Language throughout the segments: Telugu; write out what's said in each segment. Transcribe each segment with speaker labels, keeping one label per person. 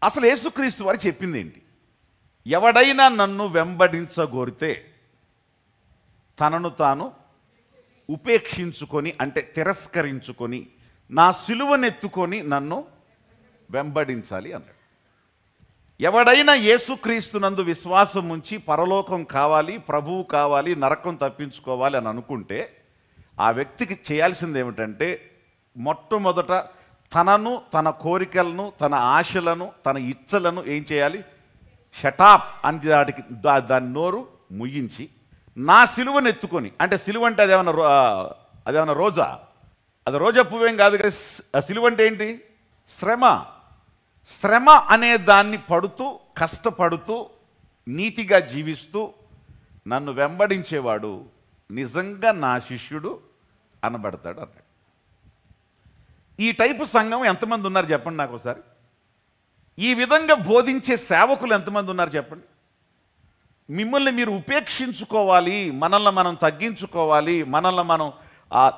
Speaker 1: అసలు యేసుక్రీస్తు వారు చెప్పింది ఏంటి? ఎవడైనా నన్ను వెంబడించగోరితే తనను తాను ఉపేక్షించుకొని, అంటే తిరస్కరించుకొని, నా సిలువనెత్తుకొని నన్ను వెంబడించాలి అన్నాడు. ఎవడైనా యేసుక్రీస్తునందు విశ్వాసం ఉంచి పరలోకం కావాలి, ప్రభువు కావాలి, నరకం తప్పించుకోవాలి అని అనుకుంటే ఆ వ్యక్తికి చేయాల్సింది ఏమిటంటే, మొట్టమొదట తనను, తన కోరికలను, తన ఆశలను, తన ఇచ్చలను ఏం చేయాలి? షటాప్ అని దాని నోరు ముగించి నా సిలువను ఎత్తుకొని, అంటే సిలువ అంటే అదేమన్నా రోజా? అది రోజా పువ్వేం కాదు కదా. ఆ సిలువ అంటే ఏంటి? శ్రమ. శ్రమ అనే దాన్ని పడుతూ, కష్టపడుతూ, నీతిగా జీవిస్తూ నన్ను వెంబడించేవాడు నిజంగా నా శిష్యుడు అనబడతాడు అన్నాడు. ఈ టైపు సంఘం ఎంతమంది ఉన్నారు చెప్పండి నాకు ఒకసారి. ఈ విధంగా బోధించే సేవకులు ఎంతమంది ఉన్నారు చెప్పండి. మిమ్మల్ని మీరు ఉపేక్షించుకోవాలి, మనల్ని మనం తగ్గించుకోవాలి, మనల్ని మనం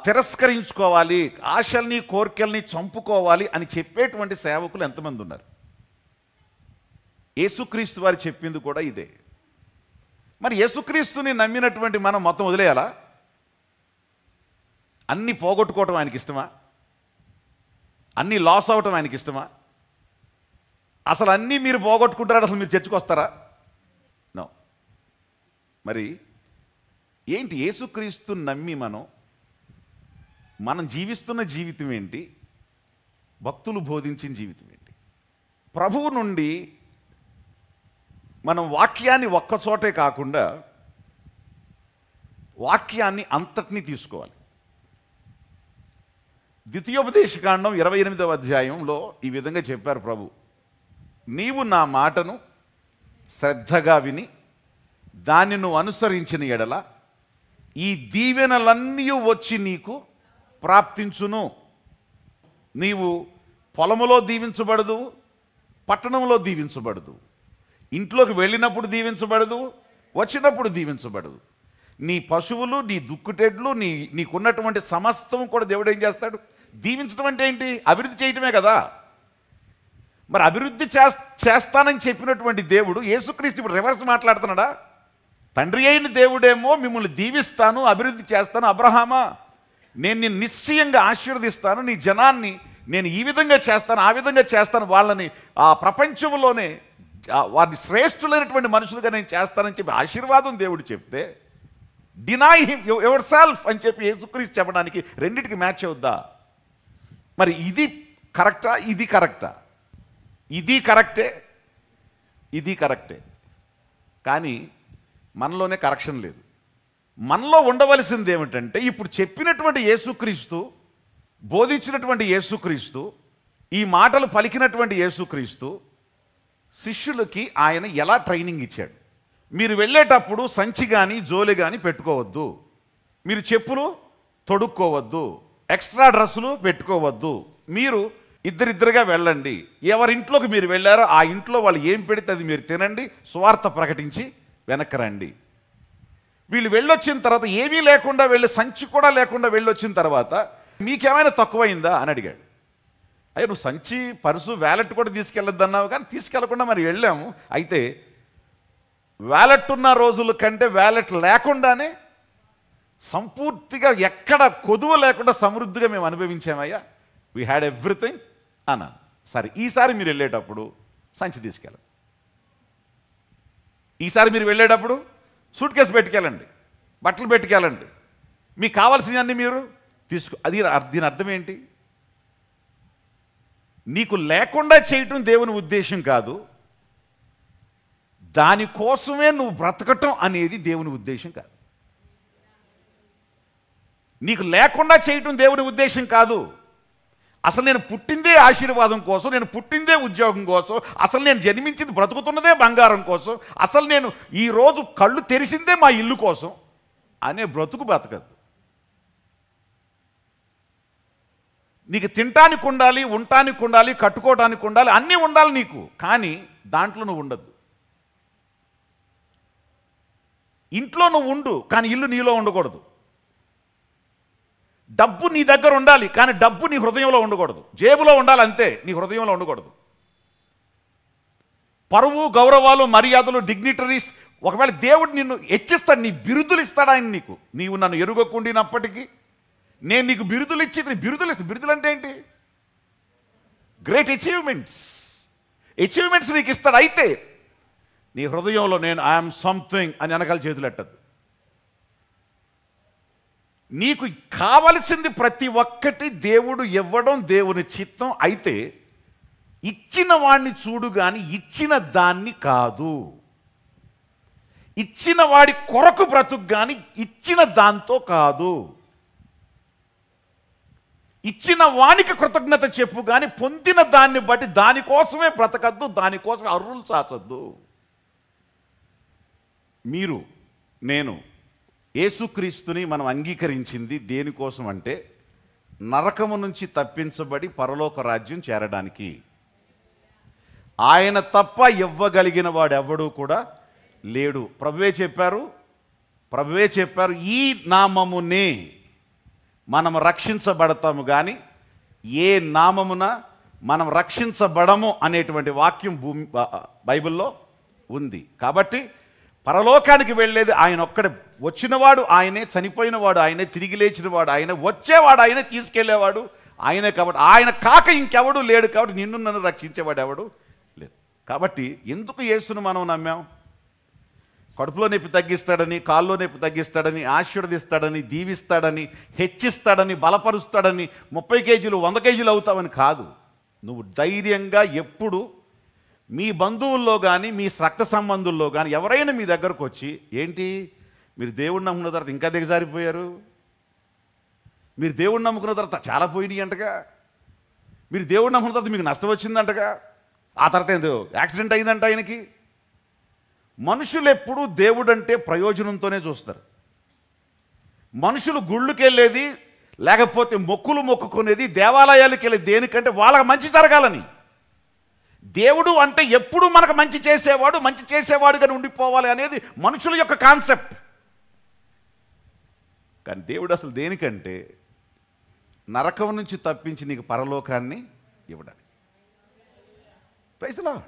Speaker 1: తిరస్కరించుకోవాలి, ఆశల్ని కోరికల్ని చంపుకోవాలి అని చెప్పేటువంటి సేవకులు ఎంతమంది ఉన్నారు? యేసుక్రీస్తు వారు చెప్పింది కూడా ఇదే. మరి యేసుక్రీస్తుని నమ్మినటువంటి మనం మొత్తం వదిలేయాలా? అన్నీ పోగొట్టుకోవటం ఆయనకి ఇష్టమా? అన్నీ లాస్ అవటం ఆయనకి ఇష్టమా? అసలు అన్నీ మీరు పోగొట్టుకుంటారా? అసలు మీరు చర్చకు వస్తారా? నో. మరి ఏంటి యేసుక్రీస్తు నమ్మి మనం జీవిస్తున్న జీవితం ఏంటి? భక్తులు బోధించిన జీవితం ఏంటి? ప్రభువు నుండి మనం వాక్యాన్ని ఒక్కచోటే కాకుండా వాక్యాన్ని అంతటినీ తీసుకోవాలి. ద్వితీయోపదేశకాండం 28వ అధ్యాయంలో ఈ విధంగా చెప్పారు ప్రభు, నీవు నా మాటను శ్రద్ధగా విని దాన్ని నువ్వు అనుసరించిన ఎడల ఈ దీవెనలన్నీ వచ్చి నీకు ప్రాప్తించును. నీవు పొలములో దీవించబడదు, పట్టణంలో దీవించబడదు, ఇంట్లోకి వెళ్ళినప్పుడు దీవించబడదు, వచ్చినప్పుడు దీవించబడదు. నీ పశువులు, నీ దుక్కుటెడ్లు, నీకున్నటువంటి సమస్తం కూడా దేవుడు ఏం చేస్తాడు? దీవించడం అంటే ఏంటి? అభివృద్ధి చేయటమే కదా. మరి అభివృద్ధి చేస్తానని చెప్పినటువంటి దేవుడు యేసుక్రీస్తు ఇప్పుడు రివర్స్ మాట్లాడుతున్నాడా? తండ్రి అయిన దేవుడేమో మిమ్మల్ని దీవిస్తాను, అభివృద్ధి చేస్తాను, అబ్రహామా నేను నిన్ను నిశ్చయంగా ఆశీర్వదిస్తాను, నీ జనాన్ని నేను ఈ విధంగా చేస్తాను, ఆ విధంగా చేస్తాను, వాళ్ళని ఆ ప్రపంచంలోనే వారిని శ్రేష్ఠులైనటువంటి మనుషులుగా నేను చేస్తానని చెప్పి ఆశీర్వాదం దేవుడు చెప్తే, డినై హిమ్ యువర్ సెల్ఫ్ అని చెప్పి యేసుక్రీస్తు చెప్పడానికి రెండింటికి మ్యాచ్ అవుద్దా? మరి ఇది కరెక్టా? ఇది కరెక్టా? ఇది కరెక్టే, ఇది కరెక్టే. కానీ మనలోనే కరెక్షన్ లేదు. మనలో ఉండవలసింది ఏమిటంటే, ఇప్పుడు చెప్పినటువంటి యేసుక్రీస్తు, బోధించినటువంటి యేసుక్రీస్తు, ఈ మాటలు పలికినటువంటి యేసుక్రీస్తు శిష్యులకి ఆయన ఎలా ట్రైనింగ్ ఇచ్చాడు? మీరు వెళ్ళేటప్పుడు సంచి కానీ జోలి కానీ పెట్టుకోవద్దు, మీరు చెప్పులు తొడుక్కోవద్దు, ఎక్స్ట్రా డ్రెస్సులు పెట్టుకోవద్దు, మీరు ఇద్దరిద్దరుగా వెళ్ళండి, ఎవరింట్లోకి మీరు వెళ్ళారో ఆ ఇంట్లో వాళ్ళు ఏం పెడితే అది మీరు తినండి, సువార్త ప్రకటించి వెనక్కి రండి. వీళ్ళు వెళ్ళొచ్చిన తర్వాత ఏమీ లేకుండా వెళ్ళి, సంచి కూడా లేకుండా వెళ్ళొచ్చిన తర్వాత మీకేమైనా తక్కువైందా అని అడిగాడు. అయ్యా నువ్వు సంచి, పర్సు, వ్యాలెట్ కూడా తీసుకెళ్ళొద్దన్నావు, కానీ తీసుకెళ్లకుండా మరి వెళ్ళాము. అయితే వ్యాలెట్ ఉన్న రోజుల కంటే వ్యాలెట్ లేకుండానే సంపూర్తిగా ఎక్కడ కొదువ లేకుండా సమృద్ధిగా మేము అనుభవించామయ్యా, వీ హ్యాడ్ ఎవ్రీథింగ్ అన్నాను. సరే, ఈసారి మీరు వెళ్ళేటప్పుడు సంచి తీసుకెళ్ళండి, ఈసారి మీరు వెళ్ళేటప్పుడు సూట్ కేసు పెట్టుకెళ్ళండి, బట్టలు పెట్టుకెళ్ళండి, మీకు కావాల్సినవన్నీ మీరు దీని అర్థం ఏంటి? నీకు లేకుండా చేయటం దేవుని ఉద్దేశం కాదు, దానికోసమే నువ్వు బ్రతకటం అనేది దేవుని ఉద్దేశం కాదు. నీకు లేకుండా చేయటం దేవుని ఉద్దేశం కాదు. అసలు నేను పుట్టిందే ఆశీర్వాదం కోసం, నేను పుట్టిందే ఉద్యోగం కోసం, అసలు నేను జన్మించింది బ్రతుకుతున్నదే బంగారం కోసం, అసలు నేను ఈరోజు కళ్ళు తెరిసిందే మా ఇల్లు కోసం అనే బ్రతుకు బ్రతకదు. నీకు తినటానికి ఉండాలి, ఉండటానికి ఉండాలి, కట్టుకోవటానికి ఉండాలి, అన్నీ ఉండాలి నీకు, కానీ దాంట్లో నువ్వు ఉండద్దు. ఇంట్లో నువ్వు ఉండు, కానీ ఇల్లు నీలో ఉండకూడదు. డబ్బు నీ దగ్గర ఉండాలి, కానీ డబ్బు నీ హృదయంలో ఉండకూడదు. జేబులో ఉండాలి అంతే, నీ హృదయంలో ఉండకూడదు. పరువు, గౌరవాలు, మర్యాదలు, డిగ్నిటరీస్. ఒకవేళ దేవుడు నిన్ను హెచ్చిస్తాడు, నీ బిరుదులు ఇస్తాడు ఆయన నీకు. నీవు నన్ను ఎరుగకుండినప్పటికీ నేను నీకు బిరుదులు ఇచ్చి, బిరుదులు ఇస్తాను. బిరుదులు అంటే ఏంటి? గ్రేట్ అచీవ్మెంట్స్ నీకు ఇస్తాడు. అయితే నీ హృదయంలో నేను ఐఎమ్ సంథింగ్ అని వెనకాల చేతులు ఎట్టదు. నీకు కావలసింది ప్రతి ఒక్కటి దేవుడు ఇవ్వడం దేవుని చిత్తం. అయితే ఇచ్చిన వాడిని చూడు కానీ ఇచ్చిన దాన్ని కాదు. ఇచ్చిన వాడి కొరకు బ్రతుకు కానీ ఇచ్చిన దాంతో కాదు. ఇచ్చిన వానికి కృతజ్ఞత చెప్పు కానీ పొందిన దాన్ని బట్టి దానికోసమే బ్రతకద్దు, దానికోసమే అర్రులు చాచద్దు. మీరు, నేను యేసుక్రీస్తుని మనం అంగీకరించింది దేనికోసం అంటే నరకము నుంచి తప్పించబడి పరలోక రాజ్యం చేరడానికి. ఆయన తప్ప ఇవ్వగలిగిన వాడు ఎవడూ కూడా లేడు. ప్రభువే చెప్పారు ఈ నామమునే మనం రక్షించబడతాము కానీ ఏ నామమున మనం రక్షించబడము అనేటువంటి వాక్యం బైబిల్లో ఉంది. కాబట్టి పరలోకానికి వెళ్ళేది ఆయన ఒక్కడే. వచ్చినవాడు ఆయనే, చనిపోయినవాడు ఆయనే, తిరిగి లేచినవాడు ఆయనే, వచ్చేవాడు ఆయనే, తీసుకెళ్లేవాడు ఆయనే. కాబట్టి ఆయన కాక ఇంకెవడు లేడు. కాబట్టి నిన్ను నన్ను రక్షించేవాడు ఎవడు లేదు. కాబట్టి ఎందుకు యేసును మనం నమ్మాం? కడుపులో నొప్పి తగ్గిస్తాడని, కాల్లో నొప్పి తగ్గిస్తాడని, ఆశీర్వదిస్తాడని, దీవిస్తాడని, హెచ్చిస్తాడని, బలపరుస్తాడని, 30 కేజీలు 100 కేజీలు అవుతావని కాదు. నువ్వు ధైర్యంగా ఎప్పుడు మీ బంధువుల్లో కానీ మీ రక్త సంబంధుల్లో కానీ ఎవరైనా మీ దగ్గరకు వచ్చి ఏంటి మీరు దేవుడిని నమ్ముకున్న తర్వాత ఇంకా దిగజారిపోయారు, మీరు దేవుడిని నమ్ముకున్న తర్వాత చాలా పోయినాయి అంటగా, మీరు దేవుడిని నమ్ముకున్న తర్వాత మీకు నష్టం వచ్చిందంటగా, ఆ తర్వాత ఏదో యాక్సిడెంట్ అయిందంట ఆయనకి. మనుషులు ఎప్పుడూ దేవుడు అంటే ప్రయోజనంతోనే చూస్తారు. మనుషులు గుళ్ళుకి వెళ్ళేది లేకపోతే మొక్కులు మొక్కుకునేది, దేవాలయాలకు వెళ్ళేది దేనికంటే వాళ్ళకి మంచి జరగాలని. దేవుడు అంటే ఎప్పుడు మనకు మంచి చేసేవాడుగా ఉండిపోవాలి అనేది మనుషుల యొక్క కాన్సెప్ట్. కానీ దేవుడు అసలు దేనికంటే నరకం నుంచి తప్పించి నీకు పరలోకాన్ని ఇవ్వడానికి. Praise the lord.